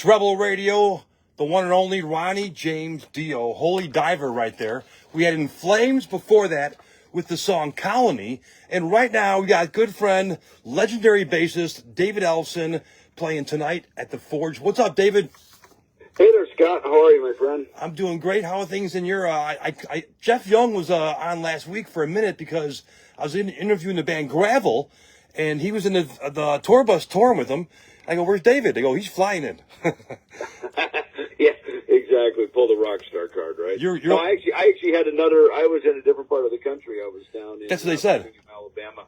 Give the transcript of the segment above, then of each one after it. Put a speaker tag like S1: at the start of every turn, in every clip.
S1: It's Rebel Radio, the one and only Ronnie James Dio, holy diver right there. We had In Flames before that with the song Colony. And right now we got good friend, legendary bassist David Ellefson playing tonight at the Forge. What's up, David?
S2: Hey there, Scott. How are you, my friend?
S1: I'm doing great. How are things in your... Jeff Young was on last week for a minute because I was interviewing the band Gravel, and he was in the tour bus touring with them. I go, where's David? They go, he's flying in.
S2: Yeah, exactly. Pull the rock star card, right? No, I actually had another. I was in a different part of the country. I was down in
S1: That's what they said.
S2: Alabama,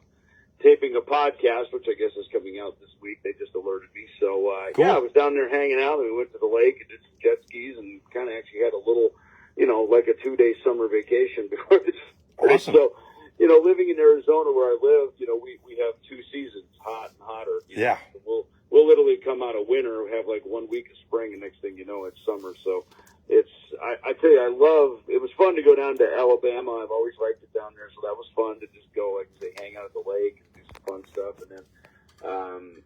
S2: taping a podcast, which I guess is coming out this week. They just alerted me. So
S1: cool.
S2: Yeah, I was down there hanging out, and we went to the lake and did some jet skis, and kind of actually had a little, like a 2-day summer vacation before this.
S1: Awesome.
S2: So, living in Arizona where I live, we have 2 seasons, hot and hotter.
S1: Yeah.
S2: We'll literally come out of winter, have like 1 week of spring, and next thing you know, it's summer. So I tell you, it was fun to go down to Alabama. I've always liked it down there, so that was fun to just go, like I say, hang out at the lake and do some fun stuff. And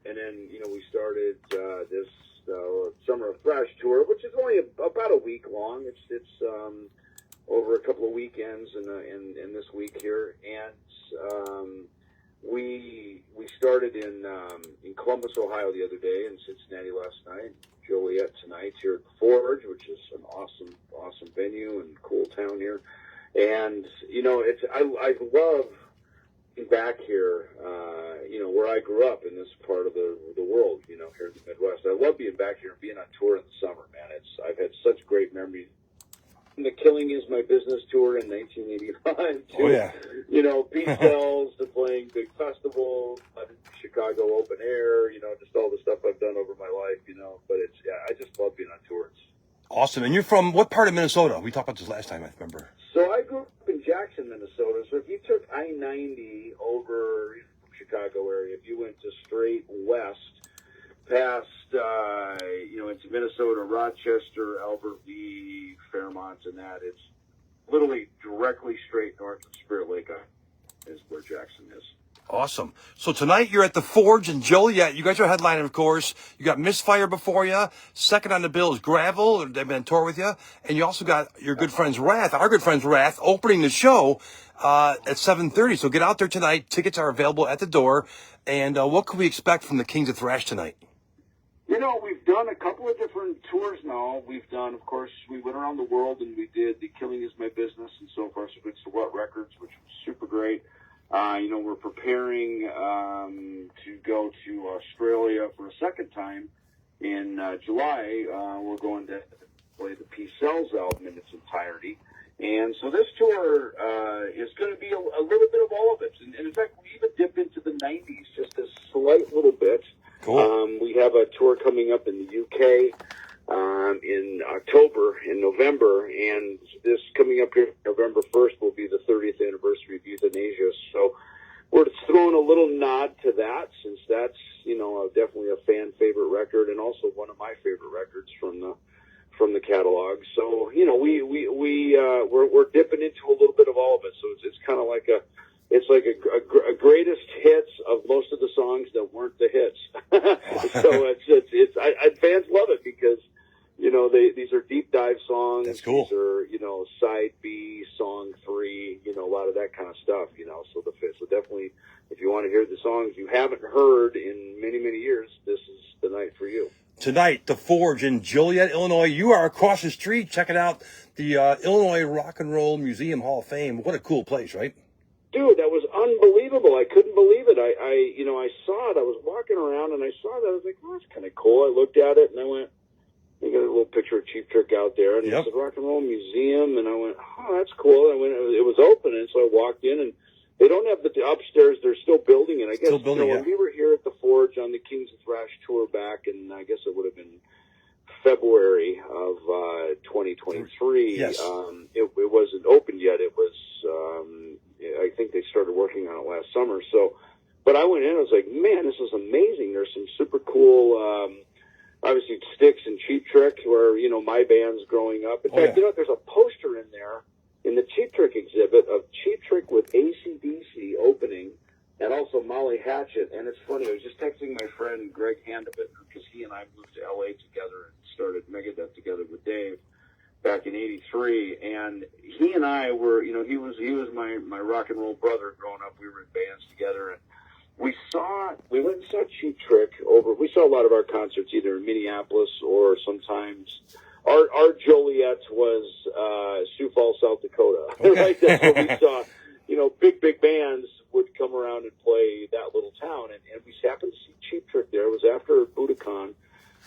S2: then we started this Summer of Thrash tour, which is only about a week long. It's over a couple of weekends and this week here. And we started in Columbus, Ohio the other day, and Cincinnati last night, Joliet tonight here at the Forge, which is an awesome venue and cool town here. And I love being back here, where I grew up in this part of the world, here in the Midwest. I love being back here and being on tour in the summer, man. I've had such great memories. The Killing Is My Business tour in 1985.
S1: Oh, yeah.
S2: Beach Bells to playing big festivals, Chicago Open Air, just all the stuff I've done over my life, But I just love being on tours.
S1: Awesome. And you're from what part of Minnesota? We talked about this last time, I remember.
S2: So I grew up in Jackson, Minnesota. So if you took I-90 over Chicago area, if you went to straight west, past, into Minnesota, Rochester, Albertville, Fairmont, and that, it's literally directly straight north of Spirit Lake is where Jackson is.
S1: Awesome. So tonight you're at the Forge in Joliet. You guys are headlining, of course. You got Misfire before you. Second on the bill is Gravel. They've been on tour with you. And you also got your good friends Wrath, our good friends Wrath, opening the show at 7:30. So get out there tonight. Tickets are available at the door. And what can we expect from the Kings of Thrash tonight?
S2: We've done a couple of different tours now. We've done, of course, we went around the world and we did The Killing Is My Business and so far so good to What Records, which was super great. We're preparing to go to Australia for a second time in July. We're going to play the Peace Cells album in its entirety. And so this tour is going to be a little bit of all of it. And in fact, we even dip into the 90s just a slight little bit.
S1: Cool.
S2: We have a tour coming up in the UK in October, in November, and this coming up here November 1st will be the 30th anniversary of Euthanasia. So we're throwing a little nod to that, since that's definitely a fan favorite record and also one of my favorite records from the catalog. So we're dipping into a little bit of all of it. So it's kind of like a greatest hits of most of the songs that weren't the hits. So fans love it because these are deep dive songs.
S1: That's cool.
S2: These are side B, song 3, a lot of that kind of stuff. So definitely, if you want to hear the songs you haven't heard in many years, this is the night for you.
S1: Tonight, the Forge in Joliet, Illinois. You are across the street checking out the Illinois Rock and Roll Museum Hall of Fame. What a cool place, right?
S2: Dude, that was unbelievable. I couldn't believe it. I saw it. I was walking around and I saw that. I was like, oh, that's kind of cool. I looked at it and I went, I got a little picture of Cheap Trick out there, and It's a Rock and Roll Museum, and I went, oh, that's cool. It was open, and so I walked in, and they don't have the upstairs. They're still building it. I guess when we were here at the Forge on the Kings of Thrash tour back, and I guess it would have been February of 2023.
S1: Yes.
S2: It wasn't open yet. It was, I think they started working on it last summer. So, but I went in, I was like, man, this is amazing. There's some super cool, obviously Styx and Cheap Trick, where, my band's growing up. In fact, there's a poster in there in the Cheap Trick exhibit of Cheap Trick with AC/DC opening, and also Molly Hatchet. And it's funny, I was just texting my friend Greg hand of it because he and I moved to LA together and started Megadeth together with Dave back in '83, and he and I were, you know, he was my rock and roll brother growing up. We were in bands together, and we went and saw Cheap Trick we saw a lot of our concerts either in Minneapolis or sometimes our Joliet was Sioux Falls, South Dakota.
S1: Okay.
S2: Right? That's where we saw, you know, big bands would come around and play that little town, and we happened to see Cheap Trick there. It was after Budokan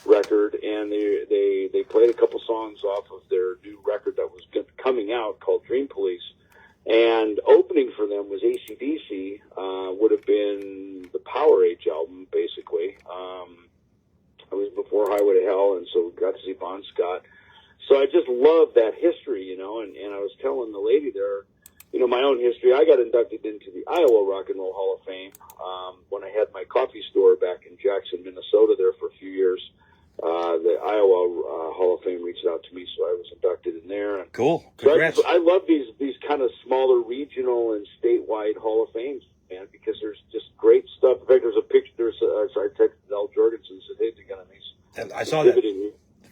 S2: record, and they played a couple songs off of their new record that was coming out called Dream Police, and opening for them was AC/DC, would have been the Power Age album, basically. It was before Highway to Hell, and so we got to see Bon Scott. So I just love that history, you know, and I was telling the lady there, you know, my own history. I got inducted into the Iowa Rock and Roll Hall of Fame when I had my coffee store back in Jackson, Minnesota there for a few years. The Iowa Hall of Fame reached out to me, so I was inducted in there. And
S1: cool. Congrats.
S2: so I love these kind of smaller regional and statewide Hall of Fames, man, because there's just great stuff. In fact, there's a picture. I texted Al Jorgensen and said, "Hey, they got a nice
S1: And I saw that.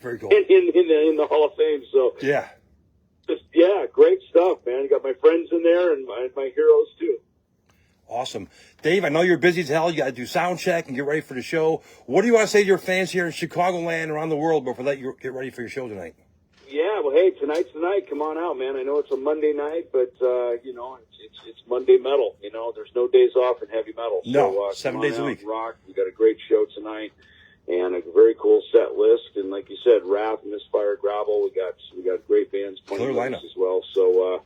S1: Very cool.
S2: In the Hall of Fame." So
S1: Yeah.
S2: yeah, great stuff, man. You got my friends in there and my heroes too.
S1: Awesome. Dave, I know you're busy as hell. You got to do sound check and get ready for the show. What do you want to say to your fans here in Chicagoland, around the world, before let you get ready for your show tonight?
S2: Yeah, well, hey, tonight's the night. Come on out, man. I know it's a Monday night, but you know, it's Monday metal. You know, there's no days off in heavy metal.
S1: No,
S2: so,
S1: 7 days a week.
S2: Rock. We got a great show tonight, and a very cool set list. And like you said, Wrath, Misfire, Gravel. We got great bands playing
S1: Clear lineup
S2: as well. So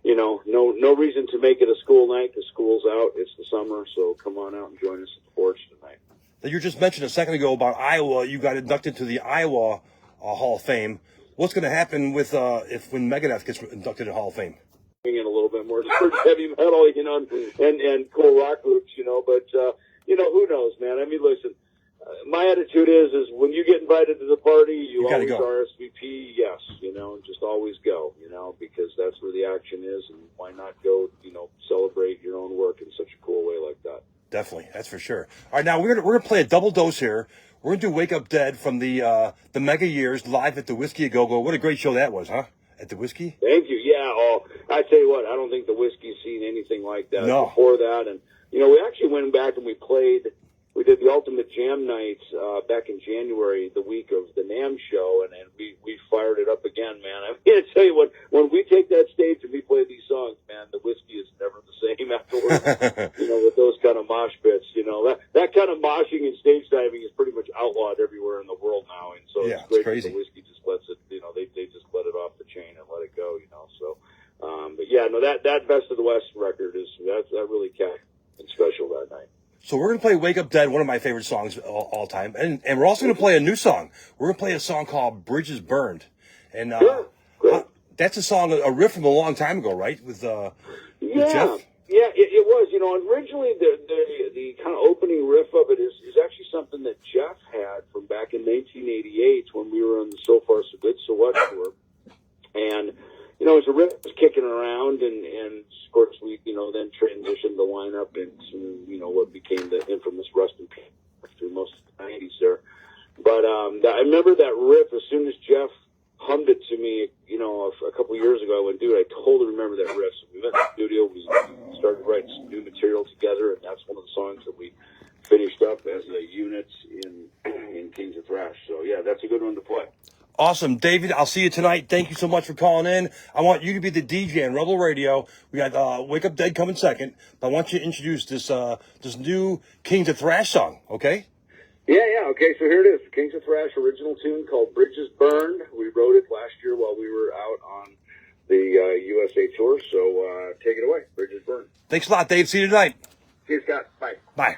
S2: you know, no reason to make it a school night because school's out. It's the summer, so come on out and join us at the Forge tonight.
S1: Now, you just mentioned a second ago about Iowa. You got inducted to the Iowa Hall of Fame. What's going to happen with when Megadeth gets inducted to the Hall of Fame?
S2: In a little bit more heavy metal, you know, and cool rock groups, you know. But you know, who knows, man? I mean, listen. My attitude is when you get invited to the party, you always
S1: go.
S2: RSVP, yes, you know, just always go, you know, because that's where the action is, and why not go, you know, celebrate your own work in such a cool way like that.
S1: Definitely, that's for sure. All right, now we're gonna play a double dose here. We're gonna do "Wake Up Dead" from the Mega Years live at the Whiskey a Go Go. What a great show that was, huh? At the Whiskey.
S2: Thank you. Yeah. Oh, I tell you what, I don't think the Whiskey's seen anything like that
S1: before
S2: that, and you know, we actually went back and we did the Ultimate Jam Nights back in January, the week of the NAMM show, and we fired it up again, man. I mean, I tell you what, when we take that stage and we play these songs, man, the Whiskey is never the same afterwards. You know, with those kind of mosh pits, you know, that kind of moshing and stage diving is pretty much outlawed everywhere in the world now, and so
S1: yeah,
S2: it's great
S1: crazy.
S2: that the Whiskey just lets it, you know, they just let it off the chain and let it go, you know. So, but yeah, no, that Best of the West record that really kept it special that night.
S1: So we're going to play "Wake Up Dead," one of my favorite songs all time. And we're also going to play a new song. We're going to play a song called "Bridges Burned." And that's a song, a riff from a long time ago, right? With Jeff?
S2: Yeah, it was. You know, originally the kind of opening riff of it is actually something that Jeff had from back in 1988 when we were on the So Far So Good So What tour. And you know, as a riff was kicking around, and of course we, you know, then transitioned the lineup into, you know, what became the infamous Rust in Peace through most of the 90s there. But I remember that riff as soon as Jeff hummed it to me, you know, a couple of years ago. I went, dude, I totally remember that riff. So we went to the studio, we started writing some new material together, and that's one of the songs that we finished up as a unit in Kings of Thrash. So yeah, that's a good one to play.
S1: Awesome. David, I'll see you tonight. Thank you so much for calling in. I want you to be the DJ on Rebel Radio. We got "Wake Up Dead" coming second, but I want you to introduce this new Kings of Thrash song, okay?
S2: Yeah. Okay, so here it is. The Kings of Thrash original tune called "Bridges Burned." We wrote it last year while we were out on the USA tour, so take it away. "Bridges Burned."
S1: Thanks a lot, Dave. See you tonight.
S2: See you, Scott. Bye.
S1: Bye.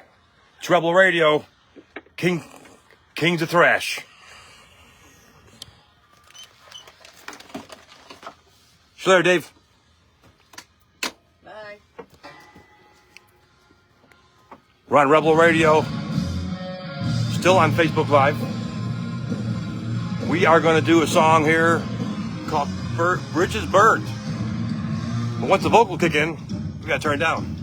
S1: It's Rebel Radio, Kings of Thrash. See you later, Dave.
S3: Bye.
S1: We're on Rebel Radio, still on Facebook Live. We are going to do a song here called "Bridges Burned." But once the vocal kick in, we got to turn it down.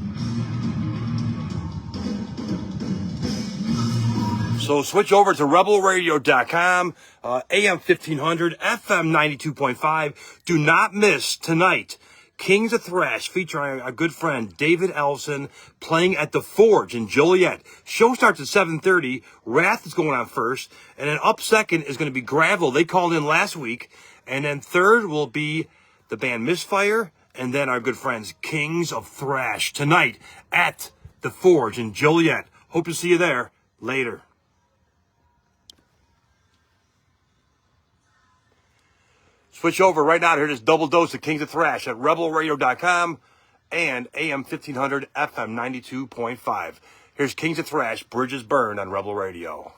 S1: So switch over to rebelradio.com, AM 1500, FM 92.5. Do not miss tonight, Kings of Thrash, featuring our good friend David Ellefson, playing at the Forge in Joliet. Show starts at 7:30. Wrath is going on first. And then up second is going to be Gravel. They called in last week. And then third will be the band Misfire. And then our good friends Kings of Thrash tonight at the Forge in Joliet. Hope to see you there. Later. Switch over right now to hear this double dose of Kings of Thrash at rebelradio.com and AM 1500 FM 92.5. Here's Kings of Thrash, Bridges Burn on Rebel Radio.